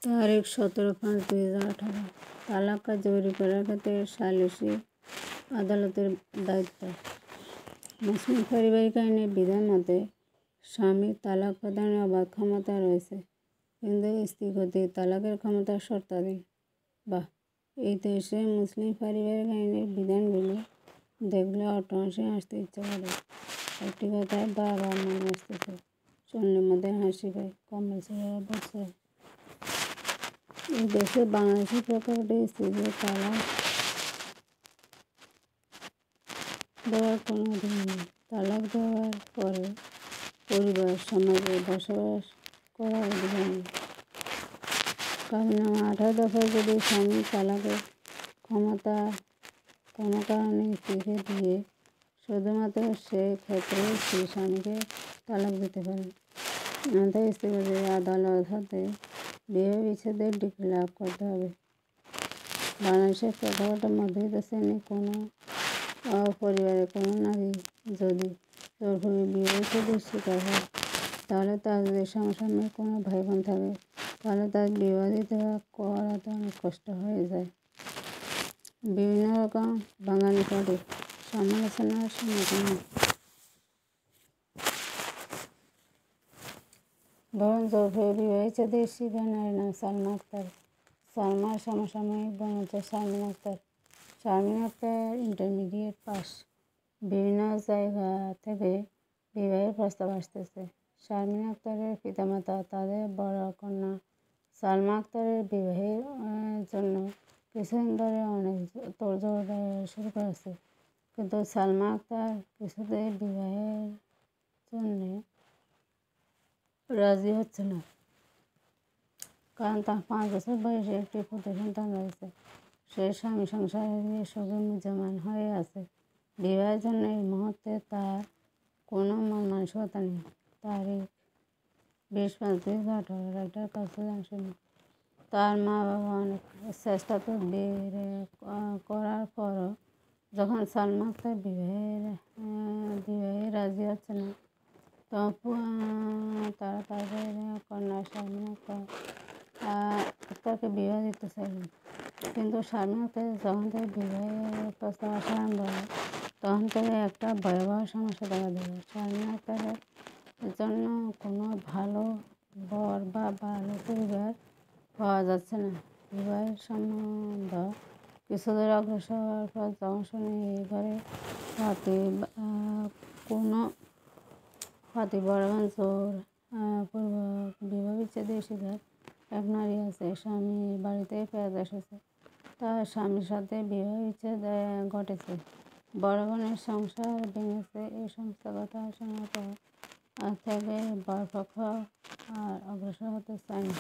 तारीख 17/5/2018। তালাক কার্যকরী করার ক্ষেত্রে সালিসি আদালতের দায়িত্ব। মুসলিম পারিবারিক আইনের বিধান মতে স্বামীর তালাক প্রদানের অবাধ ক্ষমতা রয়েছে, কিন্তু স্ত্রী কর্তৃক তালাকের ক্ষমতা শর্তাধীন। এই দেশে মুসলিম পারিবারিক আইনের বিধানগুলো দেখলে অট্টহাসি আসতে ইচ্ছে করে। একটি কথায় বারবার মনে আসতেছে, চন্ডির মধ্যে হাসি পায়, কম্বল ছেড়ে বসে। এই দেশে বাংলাদেশের প্রেক্ষাপটে স্ত্রীদের তালাক দেওয়ার কোনো অধিকার নেই। তালাক দেওয়ার পরে পরিবার সমাজে বসবাস করার অধিকার নেই। কাবিননামা 18 দফায় যদি স্বামী তালাকের ক্ষমতা কোনো কারণে স্ত্রীকে দিয়ে, শুধুমাত্র সে ক্ষেত্রে স্ত্রী স্বামীকে তালাক দিতে পারে। অন্যথায় স্ত্রীকে আদালত হতে বিবাহ বিচ্ছেদের ডিক্রি লাভ করতে হবে। বাংলাদেশের প্রেক্ষাপটে মধ্যবিত্ত শ্রেণীর কোনো পরিবারের কোনো নারী যদি জোরপূর্বক বিবাহ বিচ্ছেদের শিকার হয়, তাহলে তার যদি সমসাময়িক কোনো ভাই বোন থাকে, তাহলে তার বিবাহ দিতে বা করাতে অনেক কষ্ট হয়ে যায়। বিভিন্ন রকম ভাঙানিপাটি সমালোচনার সম্মুখীন ধরুন, জোরপূর্বক বিবাহ বিচ্ছেদের শিকার নারীর নাম সালমা আক্তার। সালমার সমসাময়িক বোন হচ্ছে শারমিন আক্তার। Sharmin Akhtar intermediate pass. বিভিন্ন জায়গা থেকে বিবাহের প্রস্তাব আসতেছে। শারমিন আক্তারের পিতামাতা তাদের বড় কন্যা সালমা আক্তারের বিবাহের জন্য কিছুদিন ধরে অনেক তোড়জোড় শুরু করেছে, কিন্তু সালমা আক্তার কিছুতেই বিবাহের জন্যে রাজি হচ্ছে না, কারণ তার 5 বছর বয়সে একটি পুত্র সন্তান রয়েছে। সে স্বামী সংসারে সুখে মুহ্যমান হয়ে আছে। বিবাহের জন্য এই মুহূর্তে তার কোনো মন মানসিকতা নেই। তারিখ 20/5/2018। রাইটার কাউসার জাংশন। তার মা বাবা অনেক চেষ্টা তদবির করার পরও যখন সালমা আক্তার বিবাহে রাজি হচ্ছে না, তখন তারা তাদের কন্যা শারমিন আক্তারকে বিবাহ দিতে চাইলেন। কিন্তু শারমিন আক্তার যখন থেকে বিবাহের প্রস্তাব আসা আরম্ভ হয়, তখন থেকে একটা ভয়াবহ সমস্যা দেখা দিল। শারমিন আক্তারের জন্য কোনো ভালো বর বা ভালো পরিবার পাওয়া যাচ্ছে না। বিবাহের সম্বন্ধ কিছুদূর অগ্রসর হওয়ার পর যখন শুনি এই ঘরে পাতি বড় জোর পূর্বক বিবাহ বিচ্ছেদের শিকার এক নারী আছে। স্বামীর বাড়িতে ফেরত এসেছে, তার স্বামীর সাথে বিবাহ বিচ্ছেদ ঘটেছে, বড় বোনের সংসার ভেঙেছে। এই সমস্ত কথা শোনার পর থেকে বরপক্ষ আর অগ্রসর হতে চায় না।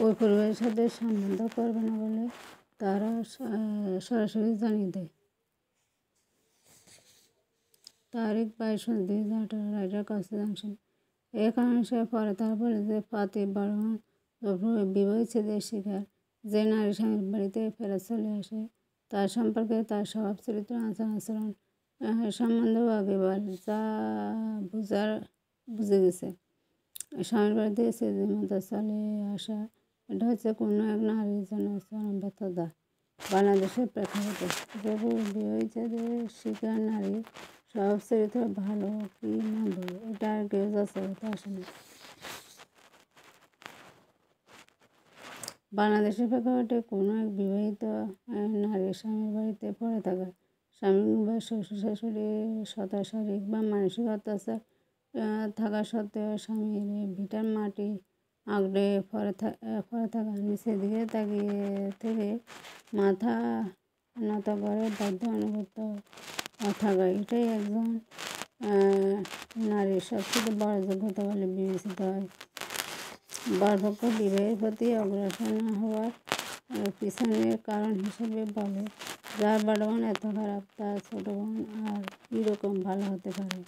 ওই পরিবারের সাথে সম্বন্ধ করবে না বলে তারা সরাসরি জানিয়ে দেয়। তারিখ 22/5/2018। রাইটার কাউসার জাংশন। এই কারণে সে পরে তারা বলে যে পাতি বর্মন বিবাহ বিচ্ছেদের শিকার যে নারী স্বামীর বাড়িতে ফেরত চলে আসে, তার সম্পর্কে তার স্বভাব চরিত্র আচরণ সম্বন্ধেও আগে যা বুঝে গেছে। স্বামীর বাড়িতে স্ত্রীর মতো চলে আসা, এটা হচ্ছে কোনো এক নারীর জন্য চরম ব্যর্থতা। বাংলাদেশের প্রেক্ষাপটে জোরপূর্বক বিবাহ বিচ্ছেদের শিকার নারীর স্বভাব চরিত্র ভালো কি মন্দ, এটা আর কেউ যাচাই করতে আসে না। বাংলাদেশের প্রেক্ষাপটে কোনো এক বিবাহিত নারীর স্বামীর বাড়িতে পড়ে থাকা, স্বামী কিংবা শ্বশুর শাশুড়ি শারীরিক বা মানসিক অত্যাচার থাকা সত্ত্বেও স্বামীর ভিটার মাটি আঁকড়ে পড়ে থাকা, নিচের দিকে তাকিয়ে থেকে মাথা নত করে বাধ্য অনুগত থাকা, এটাই একজন নারীর সবচেয়ে বড় যোগ্যতা বলে বিবেচিত হয়। বরপক্ষ বিবাহের প্রতি অগ্রসর না হওয়ার পিছনের কারণ হিসেবে বলে, যার বড় বোন এত খারাপ, তার ছোট বোন আর কীরকম ভালো হতে পারে।